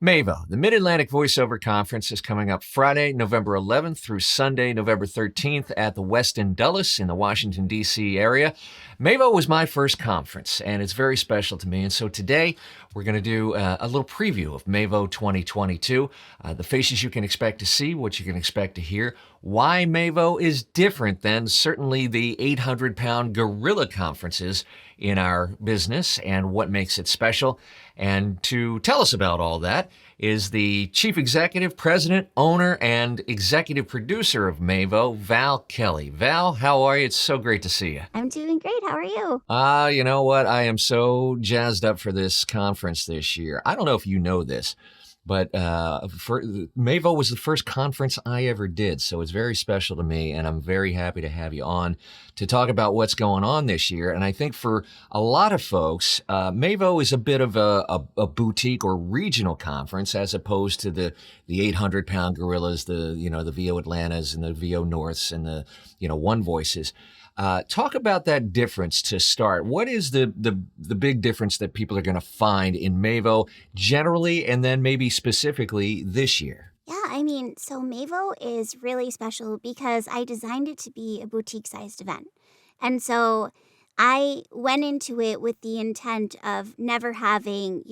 MAVO, the Mid-Atlantic Voiceover Conference, is coming up Friday, November 11th through Sunday, November 13th at the Westin Dulles in the Washington, D.C. area. MAVO was my first conference, and it's very special to me. And so today, we're going to do a little preview of MAVO 2022, the faces you can expect to see, what you can expect to hear, why MAVO is different than certainly the 800-pound gorilla conferences in our business, and what makes it special. And to tell us about all that is the Chief Executive, President, Owner, and Executive Producer of MAVO, Val Kelly. Val, how are you? It's so great to see you. I'm doing great. How are you? You know what? I am so jazzed up for this conference this year. I don't know if you know this, but MAVO was the first conference I ever did, so it's very special to me, and I'm very happy to have you on to talk about what's going on this year. And I think for a lot of folks, MAVO is a bit of a boutique or regional conference as opposed to the 800-pound gorillas, the VO Atlantas and the VO Norths and the One Voices. Talk about that difference to start. What is the big difference that people are going to find in MAVO generally, and then maybe specifically this year? Yeah, so MAVO is really special because I designed it to be a boutique-sized event. And so I went into it with the intent of never having,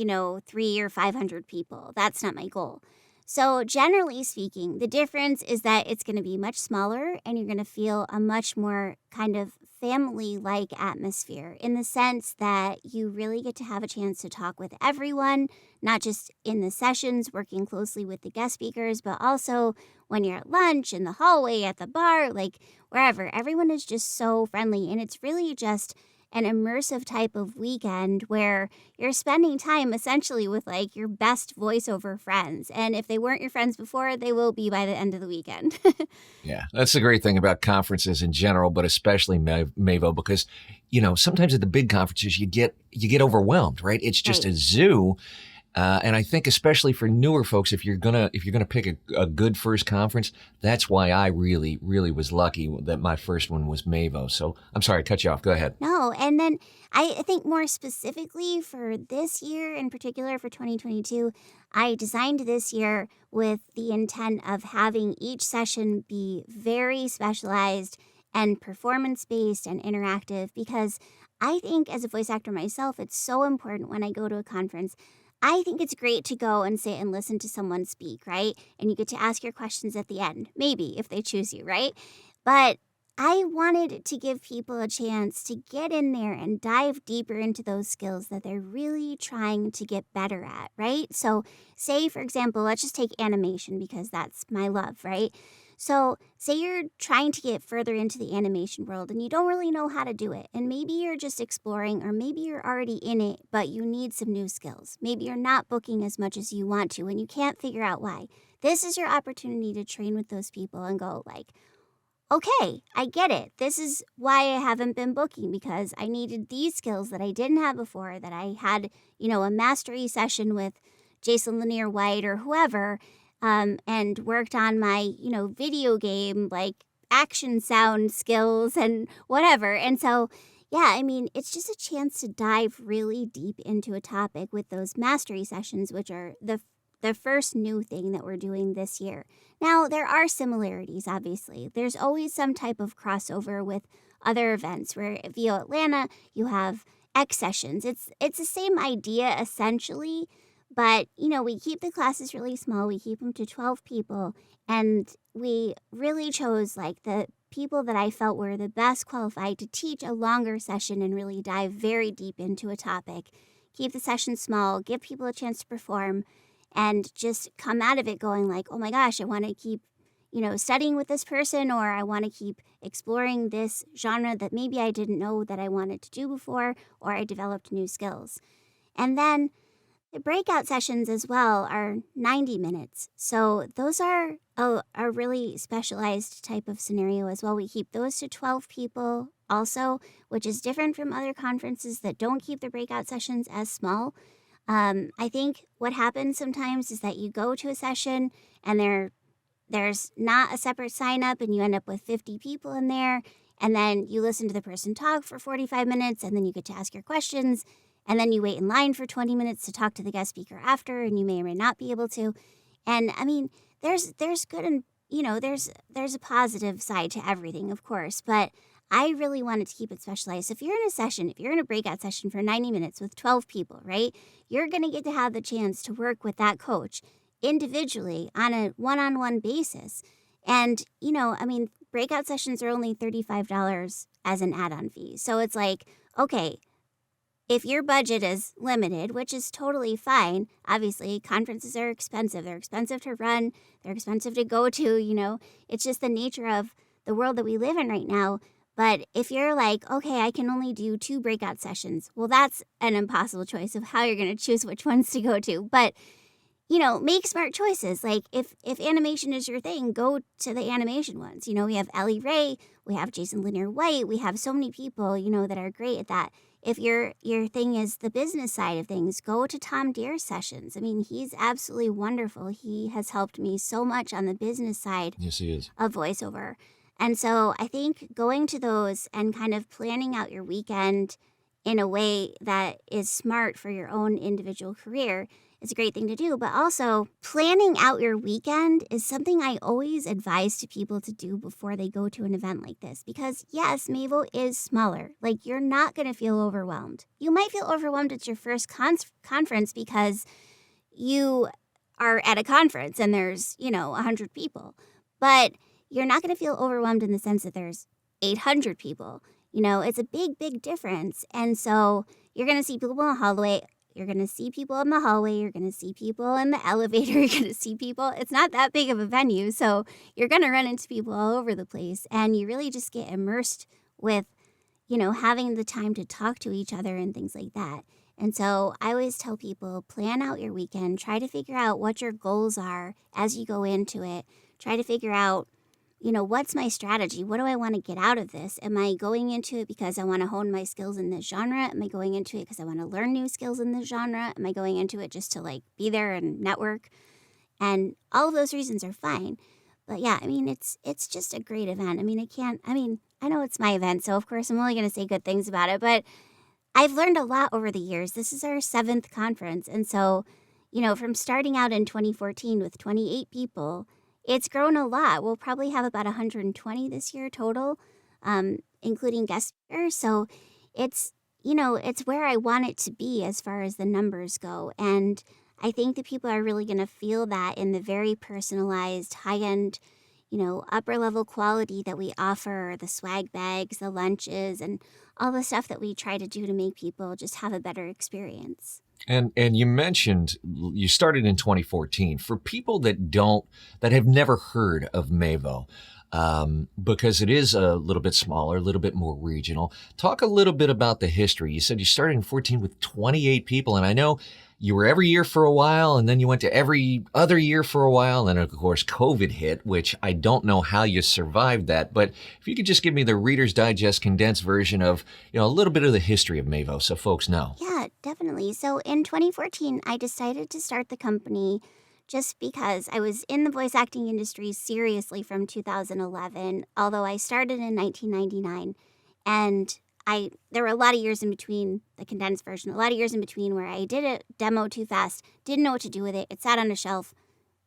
3 or 500 people. That's not my goal. So generally speaking, the difference is that it's going to be much smaller and you're going to feel a much more kind of family-like atmosphere in the sense that you really get to have a chance to talk with everyone, not just in the sessions working closely with the guest speakers, but also when you're at lunch, in the hallway, at the bar, like wherever. Everyone is just so friendly, and it's really just an immersive type of weekend where you're spending time essentially with like your best voiceover friends. And if they weren't your friends before, they will be by the end of the weekend. Yeah, that's the great thing about conferences in general, but especially MAVO, because, sometimes at the big conferences, you get overwhelmed, right? It's just Right. a zoo. And I think especially for newer folks, if you're gonna pick a good first conference, that's why I really, really was lucky that my first one was MAVO. So I'm sorry, I cut you off. Go ahead. No, and then I think more specifically for this year, in particular for 2022, I designed this year with the intent of having each session be very specialized and performance-based and interactive because I think as a voice actor myself, it's so important when I go to a conference. I think it's great to go and sit and listen to someone speak, right? And you get to ask your questions at the end, maybe if they choose you, right? But I wanted to give people a chance to get in there and dive deeper into those skills that they're really trying to get better at, right? So, say, for example, let's just take animation because that's my love, right? So, say you're trying to get further into the animation world and you don't really know how to do it. And maybe you're just exploring, or maybe you're already in it, but you need some new skills. Maybe you're not booking as much as you want to and you can't figure out why. This is your opportunity to train with those people and go, like, okay, I get it. This is why I haven't been booking because I needed these skills that I didn't have before, that I had, a mastery session with Jason Linere-White or whoever, and worked on my, video game, like action sound skills and whatever. And so, yeah, it's just a chance to dive really deep into a topic with those mastery sessions, which are the first new thing that we're doing this year. Now, there are similarities, obviously. There's always some type of crossover with other events where at VO Atlanta, you have X sessions. It's the same idea, essentially, but, we keep the classes really small. We keep them to 12 people, and we really chose, like, the people that I felt were the best qualified to teach a longer session and really dive very deep into a topic. Keep the session small, give people a chance to perform, and just come out of it going like, oh my gosh, I want to keep, studying with this person, or I want to keep exploring this genre that maybe I didn't know that I wanted to do before, or I developed new skills. And then the breakout sessions as well are 90 minutes. So those are a really specialized type of scenario as well. We keep those to 12 people also, which is different from other conferences that don't keep the breakout sessions as small. I think what happens sometimes is that you go to a session and there's not a separate sign up and you end up with 50 people in there. And then you listen to the person talk for 45 minutes and then you get to ask your questions. And then you wait in line for 20 minutes to talk to the guest speaker after, and you may or may not be able to. And I mean, there's good and, there's a positive side to everything, of course, but I really wanted to keep it specialized. So if you're in a breakout session for 90 minutes with 12 people, right, you're going to get to have the chance to work with that coach individually on a one-on-one basis. And, breakout sessions are only $35 as an add-on fee. So it's like, okay, if your budget is limited, which is totally fine, obviously conferences are expensive. They're expensive to run. They're expensive to go to, It's just the nature of the world that we live in right now. But if you're like, okay, I can only do 2 breakout sessions, well, that's an impossible choice of how you're going to choose which ones to go to. But, make smart choices. Like if animation is your thing, go to the animation ones. We have Ellie Ray, we have Jason Linere-White, we have so many people, that are great at that. If your thing is the business side of things, go to Tom Dheere's sessions. I mean, he's absolutely wonderful. He has helped me so much on the business side Yes, he is. of voiceover. And so I think going to those and kind of planning out your weekend in a way that is smart for your own individual career is a great thing to do. But also, planning out your weekend is something I always advise to people to do before they go to an event like this. Because yes, MAVO is smaller. Like, you're not going to feel overwhelmed. You might feel overwhelmed at your first conference because you are at a conference and there's, 100 people. But you're not going to feel overwhelmed in the sense that there's 800 people. It's a big, big difference. And so you're going to see people in the hallway. You're going to see people in the hallway. You're going to see people in the elevator. You're going to see people. It's not that big of a venue. So you're going to run into people all over the place. And you really just get immersed with, having the time to talk to each other and things like that. And so I always tell people, plan out your weekend. Try to figure out what your goals are as you go into it. Try to figure out, what's my strategy? What do I want to get out of this? Am I going into it because I want to hone my skills in this genre? Am I going into it because I want to learn new skills in this genre? Am I going into it just to be there and network? And all of those reasons are fine. But yeah, it's just a great event. I know it's my event, so of course I'm only going to say good things about it, but I've learned a lot over the years. This is our 7th conference. And so, from starting out in 2014 with 28 people, it's grown a lot. We'll probably have about 120 this year total, including guest speakers. So it's where I want it to be as far as the numbers go. And I think that people are really going to feel that in the very personalized, high-end, upper-level quality that we offer, the swag bags, the lunches, and all the stuff that we try to do to make people just have a better experience. And you mentioned you started in 2014. For people that have never heard of MAVO, because it is a little bit smaller, a little bit more regional, talk a little bit about the history. You said you started in 14 with 28 people, and I know you were every year for a while, and then you went to every other year for a while, and of course COVID hit, which I don't know how you survived that. But if you could just give me the Reader's Digest condensed version of, a little bit of the history of MAVO so folks know. Yeah, definitely. So in 2014, I decided to start the company just because I was in the voice acting industry seriously from 2011, although I started in 1999, and there were a lot of years in between the condensed version, a lot of years in between where I did a demo too fast, didn't know what to do with it. It sat on a shelf.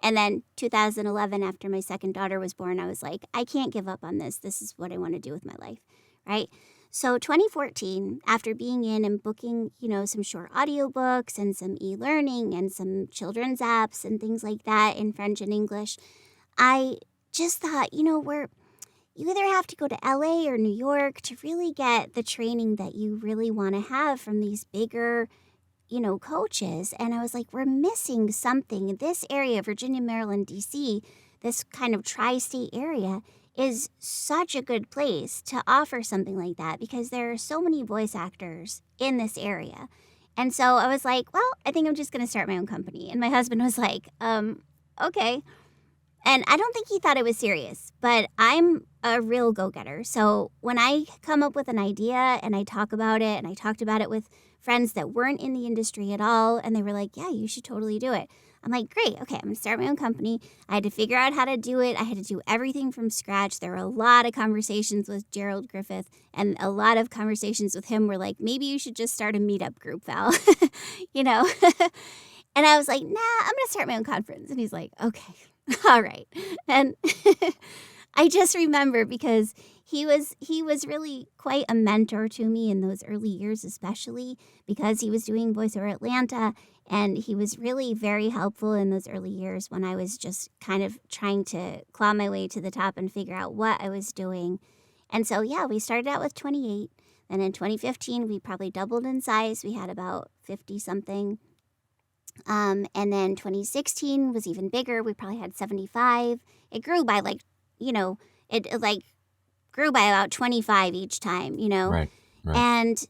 And then 2011, after my second daughter was born, I was like, I can't give up on this. This is what I want to do with my life, right? So 2014, after being in and booking, some short audiobooks and some e-learning and some children's apps and things like that in French and English, I just thought, you either have to go to LA or New York to really get the training that you really want to have from these bigger, coaches. And I was like, we're missing something. This area, Virginia, Maryland, DC, this kind of tri-state area is such a good place to offer something like that because there are so many voice actors in this area. And so I was like, well, I think I'm just going to start my own company. And my husband was like, okay. And I don't think he thought it was serious, but I'm a real go-getter. So when I come up with an idea and I talk about it, and I talked about it with friends that weren't in the industry at all, and they were like, yeah, you should totally do it. I'm like, great, okay, I'm going to start my own company. I had to figure out how to do it. I had to do everything from scratch. There were a lot of conversations with Gerald Griffith, and a lot of conversations with him were like, maybe you should just start a meetup group, Val, you know? And I was like, nah, I'm going to start my own conference. And he's like, okay, all right. And I just remember because he was really quite a mentor to me in those early years, especially because he was doing voiceover Atlanta, and he was really very helpful in those early years when I was just kind of trying to claw my way to the top and figure out what I was doing. And so, yeah, we started out with 28. Then in 2015, we probably doubled in size. We had about 50 something. And then 2016 was even bigger. We probably had 75. It grew by it like grew by about 25 each time, Right. And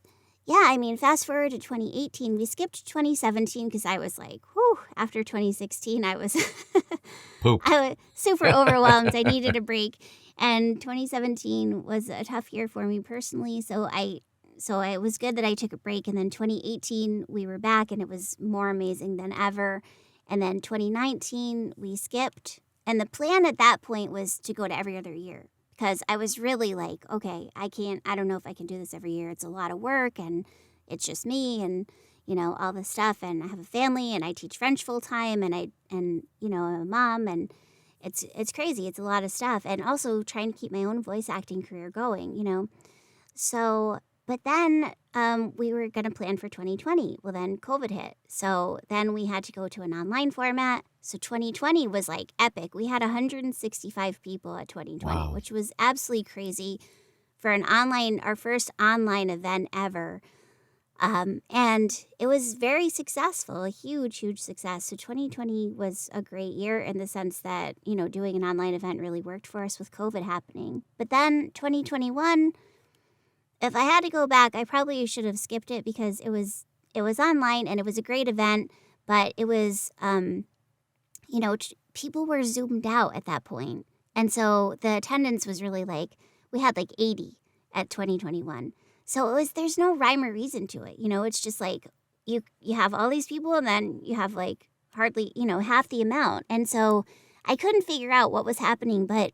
yeah, I mean, fast forward to 2018, we skipped 2017 because I was like, whew, after 2016, I was, Poop. I was super overwhelmed. I needed a break. And 2017 was a tough year for me personally. So it was good that I took a break. And then 2018, we were back and it was more amazing than ever. And then 2019, we skipped. And the plan at that point was to go to every other year. Because I was really like, okay, I don't know if I can do this every year. It's a lot of work and it's just me and, all this stuff. And I have a family and I teach French full time and I'm a mom and it's crazy. It's a lot of stuff. And also trying to keep my own voice acting career going. So, but then we were going to plan for 2020. Well, then COVID hit. So then we had to go to an online format. So 2020 was like epic. We had 165 people at 2020, Wow. which was absolutely crazy for our first online event ever. And it was very successful, a huge, huge success. So 2020 was a great year in the sense that, doing an online event really worked for us with COVID happening. But then 2021, if I had to go back, I probably should have skipped it because it was online and it was a great event, but it was, people were zoomed out at that point. And so the attendance was really we had 80 at 2021. So there's no rhyme or reason to it. It's just you have all these people and then you have hardly, half the amount. And so I couldn't figure out what was happening, but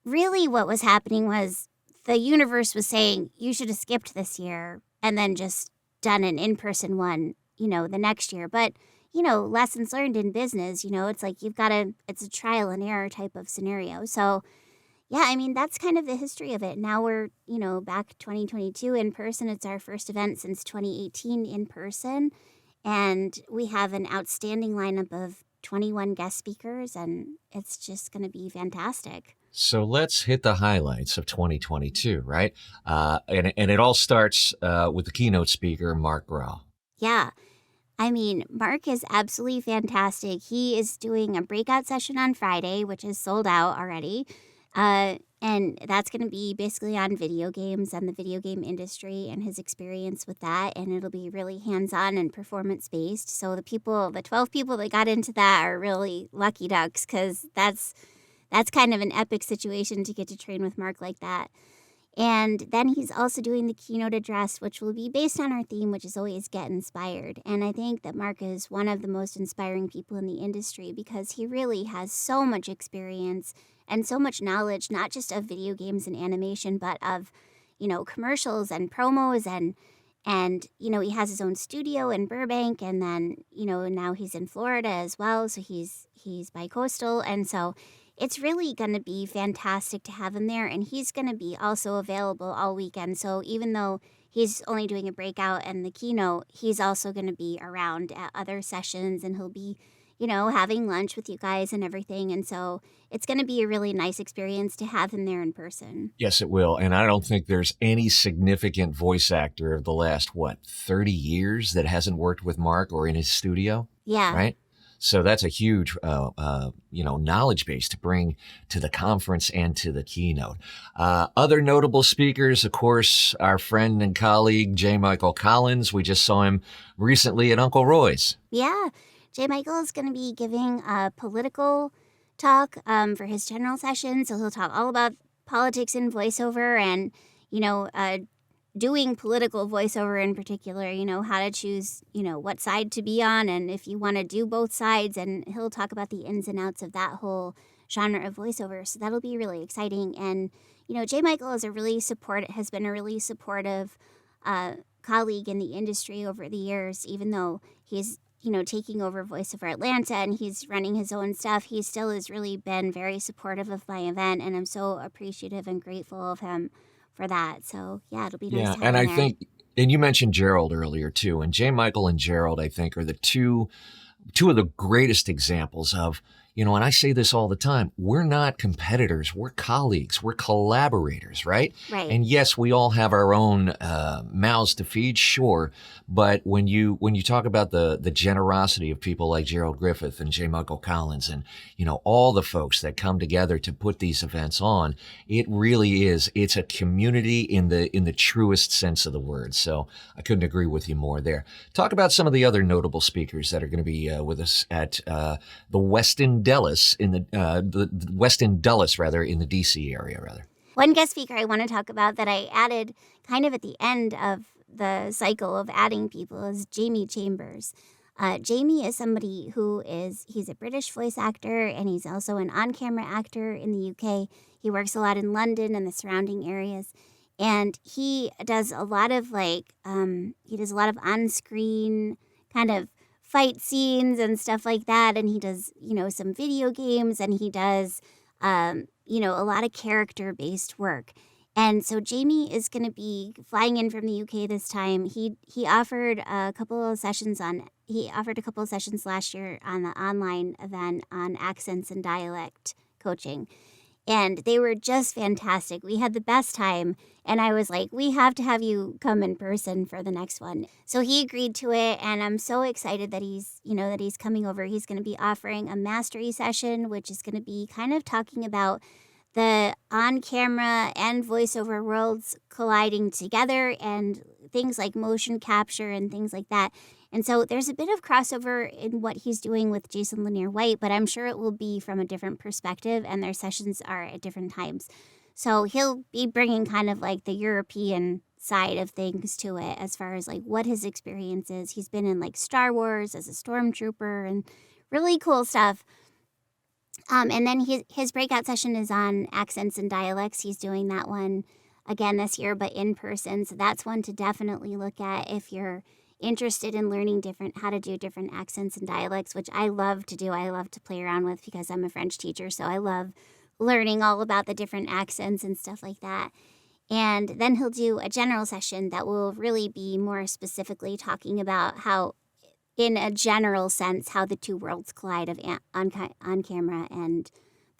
really what was happening was the universe was saying you should have skipped this year and then just done an in-person one, the next year. But, lessons learned in business, it's it's a trial and error type of scenario. So, yeah, I mean, that's kind of the history of it. Now we're, back 2022 in person. It's our first event since 2018 in person. And we have an outstanding lineup of 21 guest speakers, and it's just going to be fantastic. So let's hit the highlights of 2022, right? And it all starts with the keynote speaker, Mark Grau. Yeah. I mean, Mark is absolutely fantastic. He is doing a breakout session on Friday, which is sold out already. And that's going to be basically on video games and the video game industry and his experience with that. And it'll be really hands-on and performance-based. So the 12 people that got into that are really lucky ducks because that's kind of an epic situation to get to train with Mark like that. And then he's also doing the keynote address, which will be based on our theme, which is always get inspired. And I think that Mark is one of the most inspiring people in the industry because he really has so much experience and so much knowledge, not just of video games and animation, but of, commercials and promos and he has his own studio in Burbank, and then, now he's in Florida as well. So he's bi-coastal. And so it's really going to be fantastic to have him there. And he's going to be also available all weekend. So even though he's only doing a breakout and the keynote, he's also going to be around at other sessions and he'll be, having lunch with you guys and everything. And so it's going to be a really nice experience to have him there in person. Yes, it will. And I don't think there's any significant voice actor of the last, 30 years that hasn't worked with Mark or in his studio. Yeah. Right? So that's a huge, knowledge base to bring to the conference and to the keynote. Other notable speakers, of course, our friend and colleague, J. Michael Collins. We just saw him recently at Uncle Roy's. Yeah. J. Michael is going to be giving a political talk for his general session. So he'll talk all about politics and voiceover and, doing political voiceover in particular, how to choose, what side to be on, and if you want to do both sides. And he'll talk about the ins and outs of that whole genre of voiceover. So that'll be really exciting. And, J. Michael has been a really supportive colleague in the industry over the years, even though he's, taking over Voice Over Atlanta and he's running his own stuff. He still has really been very supportive of my event, and I'm so appreciative and grateful of him for that. So yeah, it'll be nice to have and him I there. think, and you mentioned Gerald earlier too, and J. Michael and Gerald, I think, are the two of the greatest examples of, and I say this all the time, we're not competitors, we're colleagues, we're collaborators, right? Right. And yes, we all have our own mouths to feed, sure, but when you talk about the generosity of people like Gerald Griffith and J. Michael Collins and, all the folks that come together to put these events on, it really is, it's a community in the truest sense of the word. So I couldn't agree with you more there. Talk about some of the other notable speakers that are going to be with us at the Westin Dulles in the Westin Dulles in the DC area rather. One guest speaker I want to talk about that I added kind of at the end of the cycle of adding people is Jamie Chambers. Jamie is somebody he's a British voice actor, and he's also an on-camera actor in the UK. He works a lot in London and the surrounding areas. And he does a lot of on-screen kind of fight scenes and stuff like that. And he does, some video games, and he does, a lot of character-based work. And so Jamie is going to be flying in from the UK this time. He offered a couple of sessions last year on the online event on accents and dialect coaching. And they were just fantastic. We had the best time. And I was like, we have to have you come in person for the next one. So he agreed to it. And I'm so excited that he's coming over. He's going to be offering a mastery session, which is going to be kind of talking about the on-camera and voiceover worlds colliding together and things like motion capture and things like that. And so there's a bit of crossover in what he's doing with Jason Linere-White, but I'm sure it will be from a different perspective, and their sessions are at different times. So he'll be bringing kind of like the European side of things to it as far as like what his experience is. He's been in like Star Wars as a stormtrooper and really cool stuff. And then his breakout session is on accents and dialects. He's doing that one again this year, but in person. So that's one to definitely look at if you're interested in learning how to do different accents and dialects, which I love to do. I love to play around with because I'm a French teacher. So I love learning all about the different accents and stuff like that. And then he'll do a general session that will really be more specifically talking about how, in a general sense, how the two worlds collide of on camera and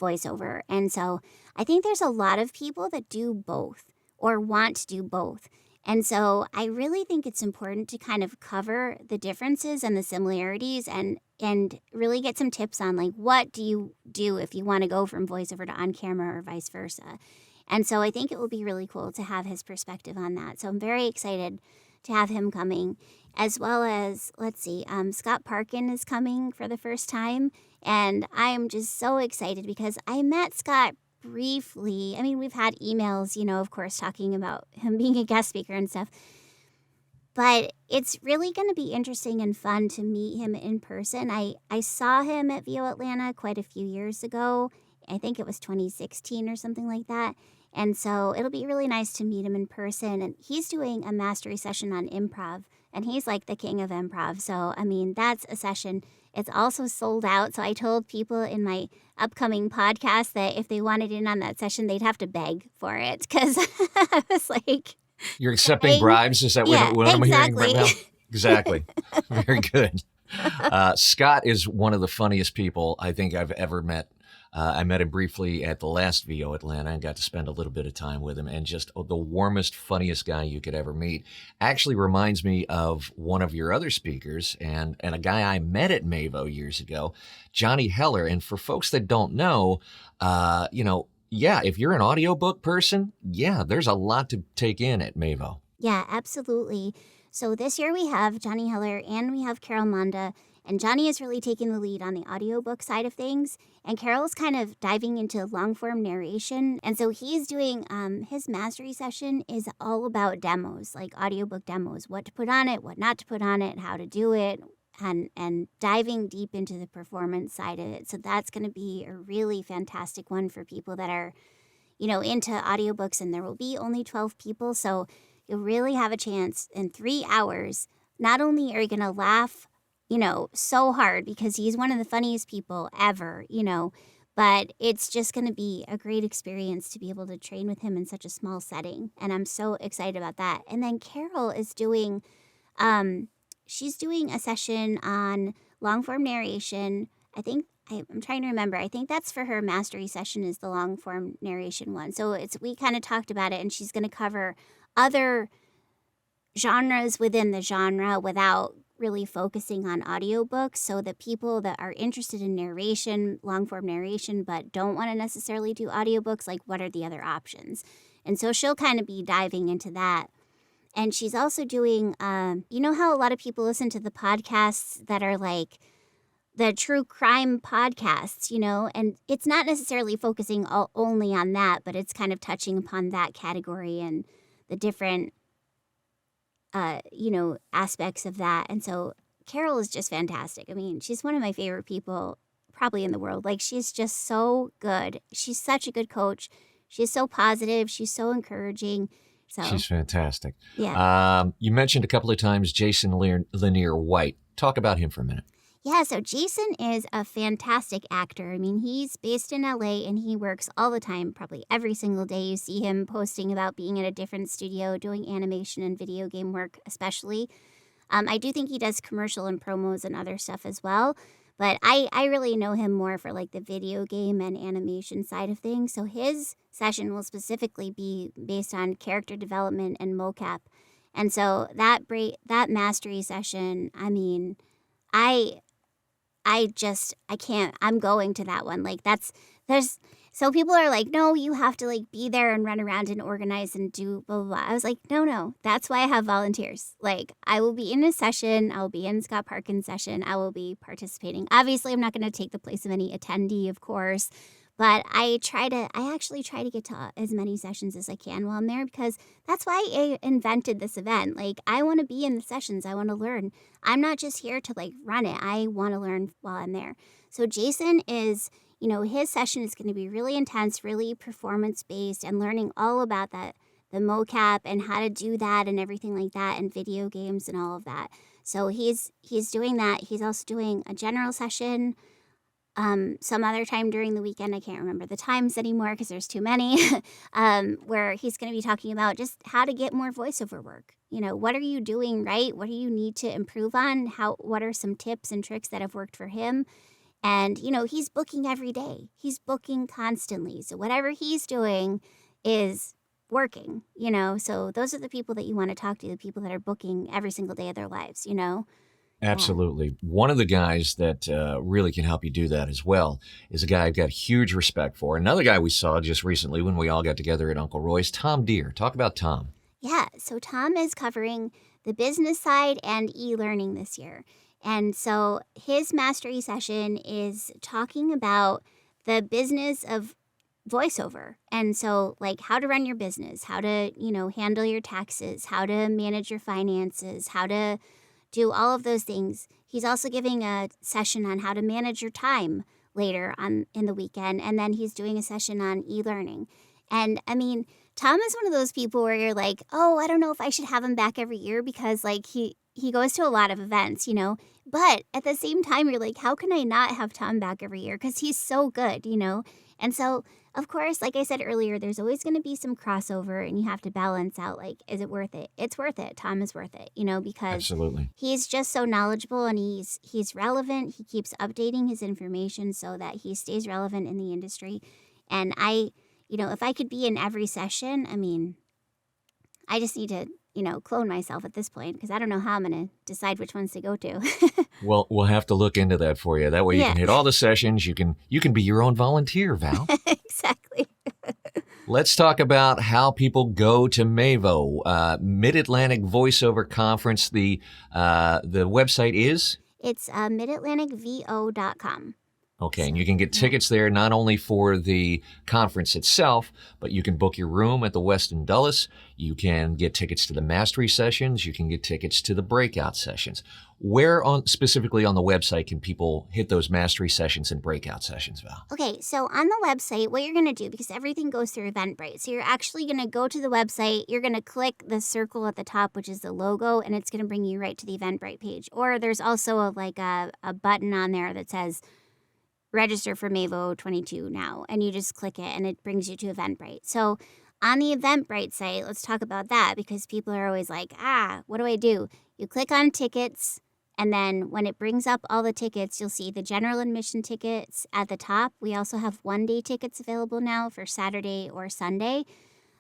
voiceover. And so I think there's a lot of people that do both or want to do both. And so I really think it's important to kind of cover the differences and the similarities and really get some tips on like what do you do if you want to go from voiceover to on camera or vice versa. And so I think it will be really cool to have his perspective on that. So I'm very excited to have him coming, as well as, Scott Parkin is coming for the first time. And I am just so excited because I met Scott briefly. I mean, we've had emails, of course, talking about him being a guest speaker and stuff. But it's really going to be interesting and fun to meet him in person. I saw him at VO Atlanta quite a few years ago. I think it was 2016 or something like that. And so it'll be really nice to meet him in person. And he's doing a mastery session on improv, and he's like the king of improv. So, I mean, that's a session. It's also sold out. So I told people in my upcoming podcast that if they wanted in on that session, they'd have to beg for it. Because I was like... You're accepting bribes? Is that what I'm hearing right now? Exactly. Very good. Scott is one of the funniest people I think I've ever met. I met him briefly at the last VO Atlanta and got to spend a little bit of time with him, and just the warmest, funniest guy you could ever meet. Actually reminds me of one of your other speakers and a guy I met at MAVO years ago, Johnny Heller. And for folks that don't know, if you're an audiobook person, there's a lot to take in at MAVO. Yeah, absolutely. So this year we have Johnny Heller and we have Carol Manda. And Johnny is really taking the lead on the audiobook side of things. And Carol's kind of diving into long form narration. And so he's doing his mastery session is all about demos, like audiobook demos, what to put on it, what not to put on it, how to do it, and diving deep into the performance side of it. So that's going to be a really fantastic one for people that are, into audiobooks. And there will be only 12 people. So you'll really have a chance in 3 hours. Not only are you going to laugh, so hard because he's one of the funniest people ever, but it's just going to be a great experience to be able to train with him in such a small setting. And I'm so excited about that. And then Carol is doing, she's doing a session on long form narration. I'm trying to remember. I think that's for her mastery session is the long form narration one. So we kind of talked about it, and she's going to cover other genres within the genre without really focusing on audiobooks, so that people that are interested in narration, long form narration, but don't want to necessarily do audiobooks, like what are the other options? And so she'll kind of be diving into that. And she's also doing, how a lot of people listen to the podcasts that are like the true crime podcasts, and it's not necessarily focusing only on that, but it's kind of touching upon that category and the different aspects of that. And so Carol is just fantastic. I mean, she's one of my favorite people probably in the world. Like, she's just so good. She's such a good coach. She's so positive. She's so encouraging. So she's fantastic. Yeah. You mentioned a couple of times Jason Linere-White. Talk about him for a minute. Yeah, so Jason is a fantastic actor. I mean, he's based in LA and he works all the time, probably every single day. You see him posting about being in a different studio, doing animation and video game work especially. I do think he does commercial and promos and other stuff as well. But I really know him more for like the video game and animation side of things. So his session will specifically be based on character development and mocap. And so that mastery session, I mean, I'm going to that one. Like so people are like, no, you have to like be there and run around and organize and do blah, blah, blah. I was like, no, that's why I have volunteers. Like, I will be in a session. I'll be in Scott Parkin's session. I will be participating. Obviously, I'm not going to take the place of any attendee, of course, but I actually try to get to as many sessions as I can while I'm there, because that's why I invented this event. Like, I want to be in the sessions. I want to learn. I'm not just here to like run it. I want to learn while I'm there. So Jason is, his session is going to be really intense, really performance-based, and learning all about that, the mocap and how to do that and everything like that, and video games and all of that. So he's doing that. He's also doing a general session some other time during the weekend. I can't remember the times anymore because there's too many, where he's going to be talking about just how to get more voiceover work. What are you doing right? What do you need to improve on? What are some tips and tricks that have worked for him? And, he's booking every day. He's booking constantly. So whatever he's doing is working, So those are the people that you want to talk to, the people that are booking every single day of their lives, Absolutely. One of the guys that really can help you do that as well is a guy I've got huge respect for. Another guy we saw just recently when we all got together at Uncle Roy's, Tom Dheere. Talk about Tom. Yeah, so Tom is covering the business side and e-learning this year. And so his mastery session is talking about the business of voiceover. And so like how to run your business, how to, handle your taxes, how to manage your finances, how to do all of those things. He's also giving a session on how to manage your time later on in the weekend. And then he's doing a session on e-learning. And I mean, Tom is one of those people where you're like, oh, I don't know if I should have him back every year, because like he goes to a lot of events, but at the same time, you're like, how can I not have Tom back every year? Because he's so good, And so, of course, like I said earlier, there's always going to be some crossover, and you have to balance out, like, is it worth it? It's worth it. Tom is worth it, because Absolutely. He's just so knowledgeable, and he's relevant. He keeps updating his information so that he stays relevant in the industry. And if I could be in every session, I mean, I just need to, clone myself at this point, because I don't know how I'm going to decide which ones to go to. Well, we'll have to look into that for you. That way you can hit all the sessions. You can be your own volunteer, Val. Exactly. Let's talk about how people go to MAVO, Mid-Atlantic Voiceover Conference. The website is? It's midatlanticvo.com. Okay, and you can get tickets there not only for the conference itself, but you can book your room at the Westin Dulles. You can get tickets to the mastery sessions. You can get tickets to the breakout sessions. Where specifically on the website can people hit those mastery sessions and breakout sessions, Val? Okay, so on the website, what you're going to do, because everything goes through Eventbrite, so you're actually going to go to the website, you're going to click the circle at the top, which is the logo, and it's going to bring you right to the Eventbrite page. Or there's also a button on there that says, register for MAVO 22 now, and you just click it and it brings you to Eventbrite. So on the Eventbrite site, let's talk about that, because people are always like, what do I do? You click on tickets, and then when it brings up all the tickets, you'll see the general admission tickets at the top. We also have one-day tickets available now for Saturday or Sunday.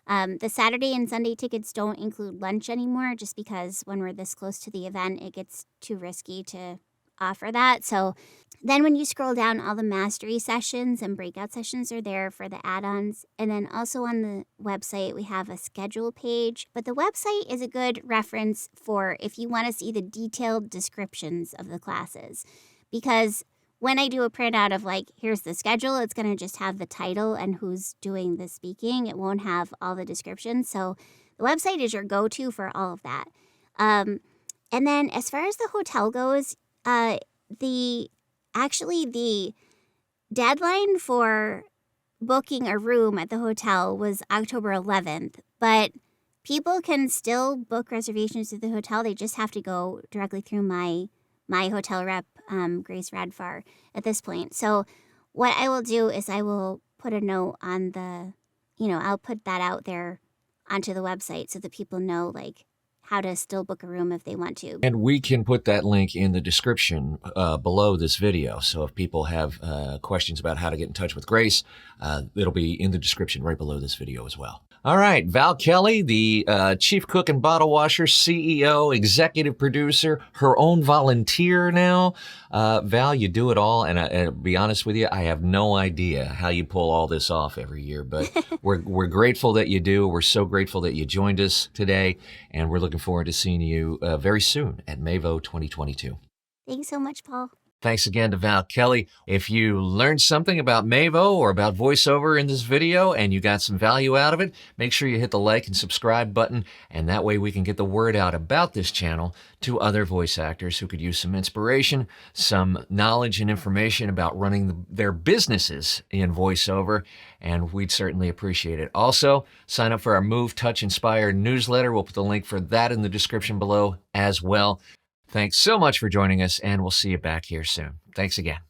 The Saturday and Sunday tickets don't include lunch anymore, just because when we're this close to the event, it gets too risky to offer that. So then when you scroll down, all the mastery sessions and breakout sessions are there for the add-ons. And then also on the website, we have a schedule page. But the website is a good reference for if you want to see the detailed descriptions of the classes. Because when I do a printout of here's the schedule, it's going to just have the title and who's doing the speaking. It won't have all the descriptions. So the website is your go-to for all of that. And then as far as the hotel goes, the deadline for booking a room at the hotel was October 11th, but people can still book reservations at the hotel. They just have to go directly through my hotel rep, Grace Radfar, at this point. So what I will do is I will put a note on I'll put that out there onto the website so that people know how to still book a room if they want to. And we can put that link in the description below this video. So if people have questions about how to get in touch with Grace, it'll be in the description right below this video as well. All right, Val Kelly, the chief cook and bottle washer, CEO, executive producer, her own volunteer now. Val, you do it all, and to be honest with you, I have no idea how you pull all this off every year, but we're grateful that you do. We're so grateful that you joined us today, and we're looking forward to seeing you very soon at MAVO 2022. Thanks so much, Paul. Thanks again to Val Kelly. If you learned something about MAVO or about voiceover in this video and you got some value out of it, make sure you hit the like and subscribe button, and that way we can get the word out about this channel to other voice actors who could use some inspiration, some knowledge and information about running their businesses in voiceover, and we'd certainly appreciate it. Also, sign up for our Move, Touch, Inspire newsletter. We'll put the link for that in the description below as well. Thanks so much for joining us, and we'll see you back here soon. Thanks again.